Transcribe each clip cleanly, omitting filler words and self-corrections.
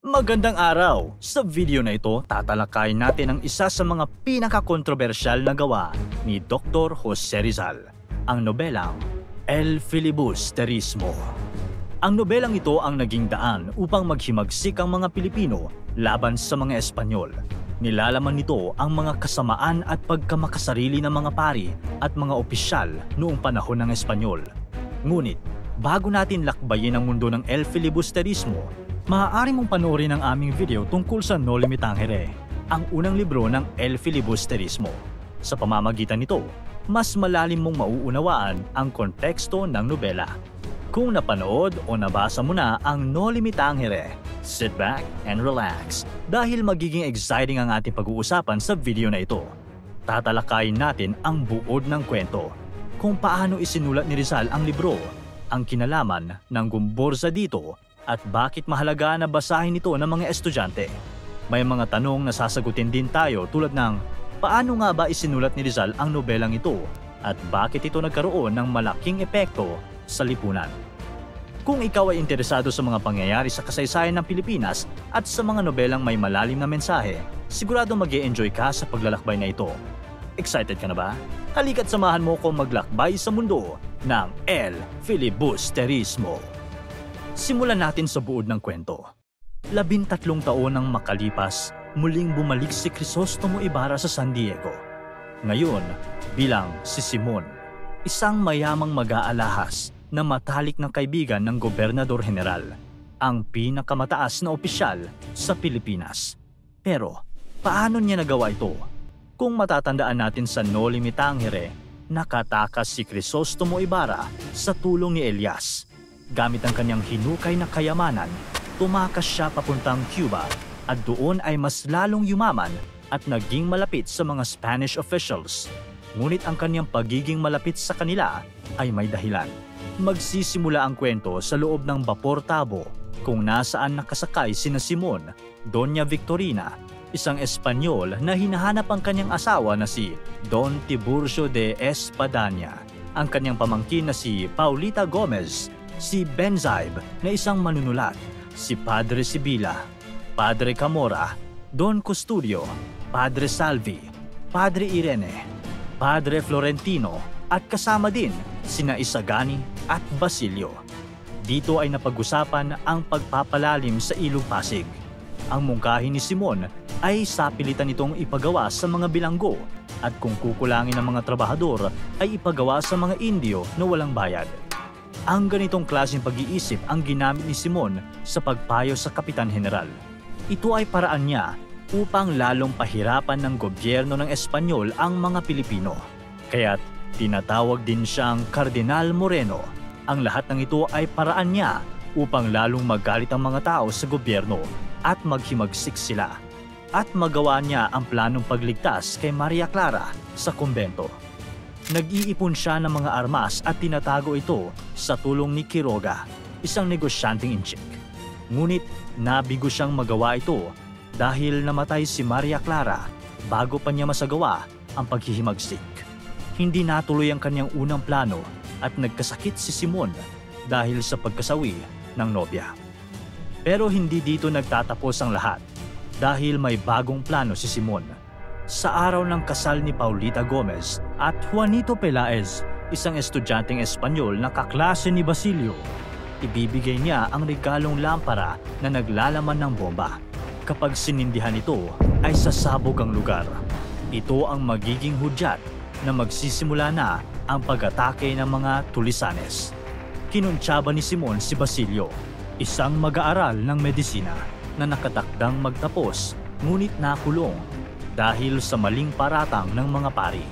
Magandang araw! Sa video na ito, tatalakayin natin ang isa sa mga pinakakontrobersyal na gawa ni Dr. Jose Rizal, ang nobelang El Filibusterismo. Ang nobelang ito ang naging daan upang maghimagsik ang mga Pilipino laban sa mga Espanyol. Nilalaman nito ang mga kasamaan at pagkamakasarili ng mga pari at mga opisyal noong panahon ng Espanyol. Ngunit, bago natin lakbayin ang mundo ng El Filibusterismo, maaari mong panoorin ang aming video tungkol sa Noli Me Tangere, ang unang libro ng El Filibusterismo. Sa pamamagitan nito, mas malalim mong mauunawaan ang konteksto ng nobela. Kung napanood o nabasa mo na ang Noli Me Tangere, sit back and relax dahil magiging exciting ang ating pag-uusapan sa video na ito. Tatalakayin natin ang buod ng kwento, kung paano isinulat ni Rizal ang libro, ang kinalaman ng Gumburza dito, at bakit mahalaga na basahin ito ng mga estudyante. May mga tanong na sasagutin din tayo tulad ng paano nga ba isinulat ni Rizal ang nobelang ito at bakit ito nagkaroon ng malaking epekto sa lipunan. Kung ikaw ay interesado sa mga pangyayari sa kasaysayan ng Pilipinas at sa mga nobelang may malalim na mensahe, sigurado mag-e-enjoy ka sa paglalakbay na ito. Excited ka na ba? Halika't samahan mo ko maglakbay sa mundo ng El Filibusterismo. Simulan natin sa buod ng kwento. 13 taon nang makalipas, muling bumalik si Crisostomo Ibarra sa San Diego. Ngayon, bilang si Simon, isang mayamang mag-aalahas na matalik na kaibigan ng Gobernador General, ang pinakamataas na opisyal sa Pilipinas. Pero, paano niya nagawa ito? Kung matatandaan natin sa Noli Me Tangere, nakatakas si Crisostomo Ibarra sa tulong ni Elias. Gamit ang kanyang hinukay na kayamanan, tumakas siya papuntang Cuba at doon ay mas lalong yumaman at naging malapit sa mga Spanish officials. Ngunit ang kanyang pagiging malapit sa kanila ay may dahilan. Magsisimula ang kwento sa loob ng Vapor Tabo kung nasaan nakasakay sina Simon, Doña Victorina, isang Espanyol na hinahanap ang kanyang asawa na si Don Tiburcio de Espadaña, ang kanyang pamangkin na si Paulita Gomez, si Benzaib na isang manunulat, si Padre Sibila, Padre Camora, Don Custodio, Padre Salvi, Padre Irene, Padre Florentino at kasama din sina Isagani at Basilio. Dito ay napag-usapan ang pagpapalalim sa Ilog Pasig. Ang mungkahi ni Simon ay sapilitan itong ipagawa sa mga bilanggo at kung kukulangin ng mga trabahador ay ipagawa sa mga Indio na walang bayad. Ang ganitong klaseng pag-iisip ang ginamit ni Simon sa pagpayo sa Kapitan General. Ito ay paraan niya upang lalong pahirapan ng gobyerno ng Espanyol ang mga Pilipino. Kaya't tinatawag din siyang Kardinal Moreno. Ang lahat ng ito ay paraan niya upang lalong magalit ang mga tao sa gobyerno at maghimagsik sila. At magawa niya ang planong pagligtas kay Maria Clara sa kumbento. Nag-iipon siya ng mga armas at tinatago ito sa tulong ni Quiroga, isang negosyanteng inchik. Ngunit nabigo siyang magawa ito dahil namatay si Maria Clara bago pa niya masagawa ang paghihimagsik. Hindi natuloy ang kanyang unang plano at nagkasakit si Simon dahil sa pagkasawi ng nobya. Pero hindi dito nagtatapos ang lahat dahil may bagong plano si Simon. Sa araw ng kasal ni Paulita Gomez at Juanito Pelaez, isang estudyanteng Espanyol na kaklase ni Basilio, ibibigay niya ang regalong lampara na naglalaman ng bomba. Kapag sinindihan ito, ay sasabog ang lugar. Ito ang magiging hudyat na magsisimula na ang pag-atake ng mga Tulisanes. Kinuntsaba ni Simon si Basilio, isang mag-aaral ng medisina na nakatakdang magtapos ngunit nakulong dahil sa maling paratang ng mga pari.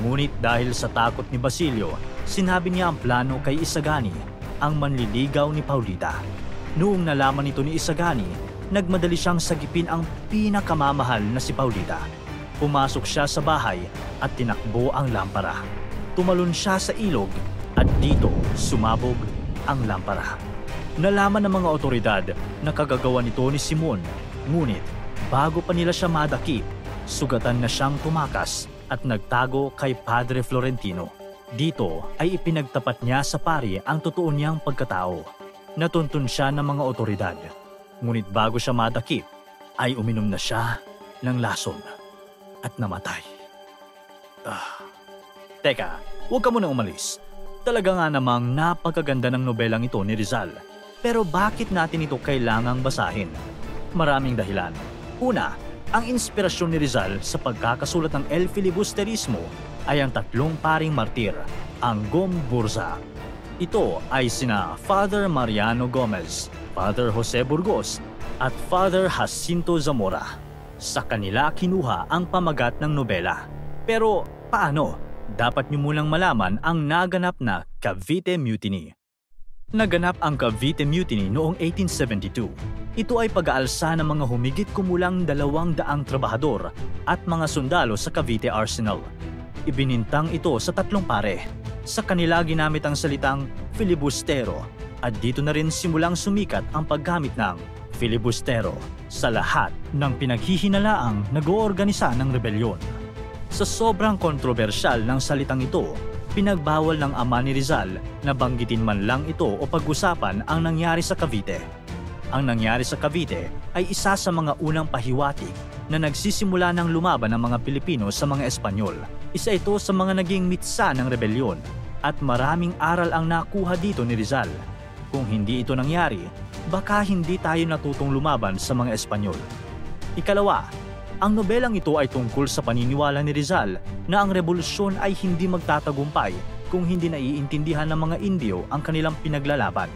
Ngunit dahil sa takot ni Basilio, sinabi niya ang plano kay Isagani, ang manliligaw ni Paulita. Noong nalaman ito ni Isagani, nagmadali siyang sagipin ang pinakamamahal na si Paulita. Pumasok siya sa bahay at tinakbo ang lampara. Tumalon siya sa ilog at dito sumabog ang lampara. Nalaman ng mga otoridad na kagagawa nito ni Simon, ngunit bago pa nila siya madakip, sugatan na siyang tumakas at nagtago kay Padre Florentino. Dito ay ipinagtapat niya sa pari ang totoo niyang pagkatao. Natuntun siya ng mga otoridad. Ngunit bago siya madakip, ay uminom na siya ng lason at namatay. Teka, huwag ka munang umalis. Talaga nga namang napakaganda ng nobelang ito ni Rizal. Pero bakit natin ito kailangang basahin? Maraming dahilan. Una, ang inspirasyon ni Rizal sa pagkakasulat ng El Filibusterismo ay ang tatlong paring martir, ang Gomburza. Ito ay sina Father Mariano Gomez, Father Jose Burgos, at Father Jacinto Zamora. Sa kanila kinuha ang pamagat ng nobela. Pero paano? Dapat niyo munang malaman ang naganap na Cavite Mutiny. Naganap ang Cavite Mutiny noong 1872. Ito ay pag-aalsa ng mga humigit kumulang 200 trabahador at mga sundalo sa Cavite Arsenal. Ibinintang ito sa tatlong pare. Sa kanila ginamit ang salitang filibustero at dito na rin simulang sumikat ang paggamit ng filibustero sa lahat ng pinaghihinalaang nag-oorganisa ng rebelyon. Sa sobrang kontrobersyal ng salitang ito, pinagbawal ng ama ni Rizal na banggitin man lang ito o pag-usapan ang nangyari sa Cavite. Ang nangyari sa Cavite ay isa sa mga unang pahiwatig na nagsisimula ng lumaban ng mga Pilipino sa mga Espanyol. Isa ito sa mga naging mitsa ng rebelyon at maraming aral ang nakuha dito ni Rizal. Kung hindi ito nangyari, baka hindi tayo natutong lumaban sa mga Espanyol. Ikalawa, ang nobelang ito ay tungkol sa paniniwala ni Rizal na ang revolusyon ay hindi magtatagumpay kung hindi naiintindihan ng mga Indio ang kanilang pinaglalaban.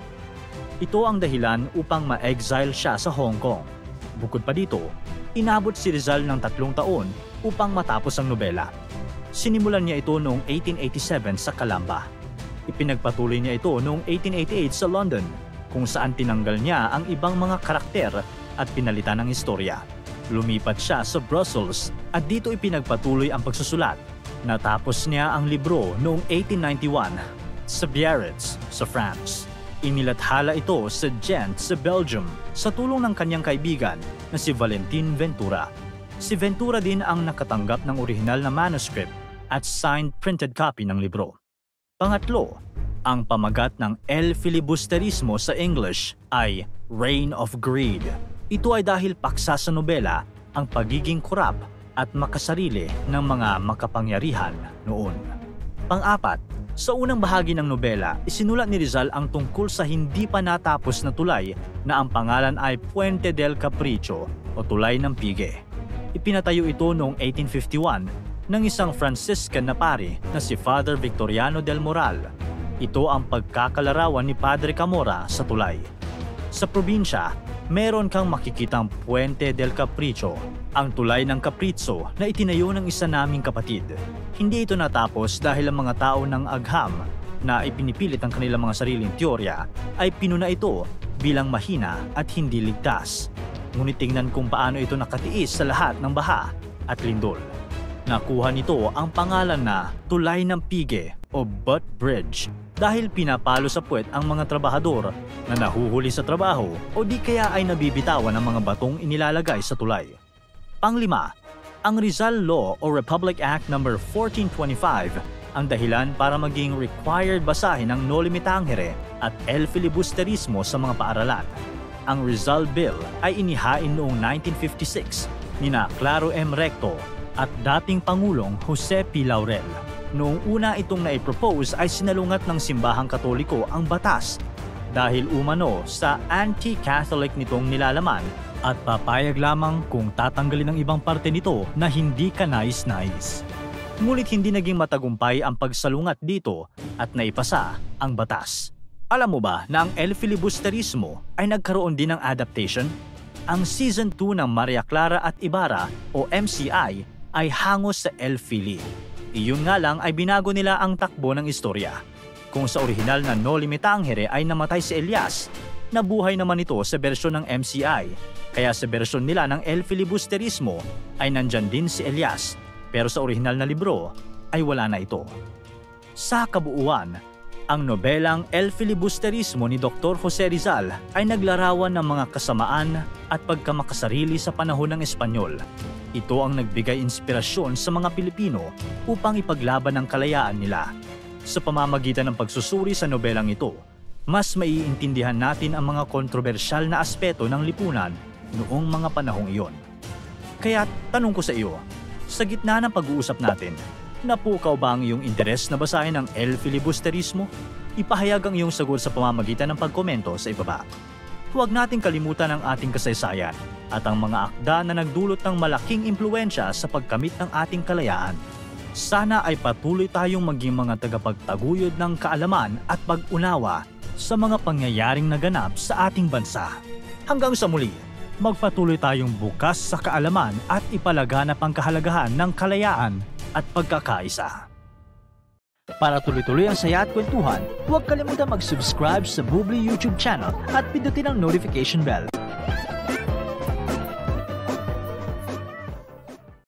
Ito ang dahilan upang ma-exile siya sa Hong Kong. Bukod pa dito, inabot si Rizal ng 3 taon upang matapos ang nobela. Sinimulan niya ito noong 1887 sa Calamba. Ipinagpatuloy niya ito noong 1888 sa London, kung saan tinanggal niya ang ibang mga karakter at pinalitan ng istorya. Lumipat siya sa Brussels at dito ipinagpatuloy ang pagsusulat. Natapos niya ang libro noong 1891 sa Biarritz sa France. Inilathala ito sa Ghent sa Belgium sa tulong ng kanyang kaibigan na si Valentin Ventura. Si Ventura din ang nakatanggap ng orihinal na manuscript at signed printed copy ng libro. Pangatlo, ang pamagat ng El Filibusterismo sa English ay Reign of Greed. Ito ay dahil paksa sa nobela ang pagiging korap at makasarili ng mga makapangyarihan noon. Pang-apat, sa unang bahagi ng nobela, isinulat ni Rizal ang tungkol sa hindi pa natapos na tulay na ang pangalan ay Puente del Capricho o Tulay ng Pige. Ipinatayo ito noong 1851 ng isang Franciscan na pari na si Father Victoriano del Moral. Ito ang pagkakalarawan ni Padre Camora sa tulay. Sa probinsya, meron kang makikitang Puente del Capricho, ang tulay ng Caprizo na itinayo ng isa naming kapatid. Hindi ito natapos dahil ang mga tao ng agham na ipinipilit ang kanilang mga sariling teorya ay pinuna ito bilang mahina at hindi ligtas. Ngunit tingnan kung paano ito nakatiis sa lahat ng baha at lindol. Nakuha nito ang pangalan na Tulay ng Pige o Butt Bridge dahil pinapalo sa puwet ang mga trabahador na nahuhuli sa trabaho o di kaya ay nabibitawan ng mga batong inilalagay sa tulay. Panglima, ang Rizal Law o Republic Act No. 1425 ang dahilan para maging required basahin ang Noli Me Tangere at El Filibusterismo sa mga paaralan. Ang Rizal Bill ay inihain noong 1956 nina Claro M. Recto at dating Pangulong Jose P. Laurel. Noong una itong naipropose ay sinalungat ng simbahang Katoliko ang batas dahil umano sa anti-Catholic nitong nilalaman at papayag lamang kung tatanggalin ang ibang parte nito na hindi kanais-nais. Ngunit hindi naging matagumpay ang pagsalungat dito at naipasa ang batas. Alam mo ba na ang El Filibusterismo ay nagkaroon din ng adaptation? Ang Season 2 ng Maria Clara at Ibarra o MCI ay hangos sa El Fili. Iyon nga lang ay binago nila ang takbo ng istorya. Kung sa orihinal na Noli Me Tangere ay namatay si Elias, nabuhay naman ito sa bersyon ng MCI. Kaya sa bersyon nila ng El Filibusterismo ay nandyan din si Elias, pero sa orihinal na libro ay wala na ito. Sa kabuuan, ang nobelang El Filibusterismo ni Dr. Jose Rizal ay naglarawan ng mga kasamaan at pagkamakasarili sa panahon ng Espanyol. Ito ang nagbigay inspirasyon sa mga Pilipino upang ipaglaban ang kalayaan nila. Sa pamamagitan ng pagsusuri sa nobelang ito, mas maiintindihan natin ang mga kontrobersyal na aspeto ng lipunan noong mga panahong iyon. Kaya tanong ko sa iyo, sa gitna ng pag-uusap natin, napukaw ba ang iyong interes na basahin ang El Filibusterismo? Ipahayag ang iyong sagot sa pamamagitan ng pagkomento sa ibaba. Huwag nating kalimutan ang ating kasaysayan at ang mga akda na nagdulot ng malaking impluensya sa pagkamit ng ating kalayaan. Sana ay patuloy tayong maging mga tagapagtaguyod ng kaalaman at pag-unawa sa mga pangyayaring naganap sa ating bansa. Hanggang sa muli, magpatuloy tayong bukas sa kaalaman at ipalaganap ang kahalagahan ng kalayaan at pagkakaisa. Para tuloy-tuloy ang saya at kwentuhan, huwag kalimutan mag-subscribe sa Bubbly YouTube channel at pindutin ang notification bell.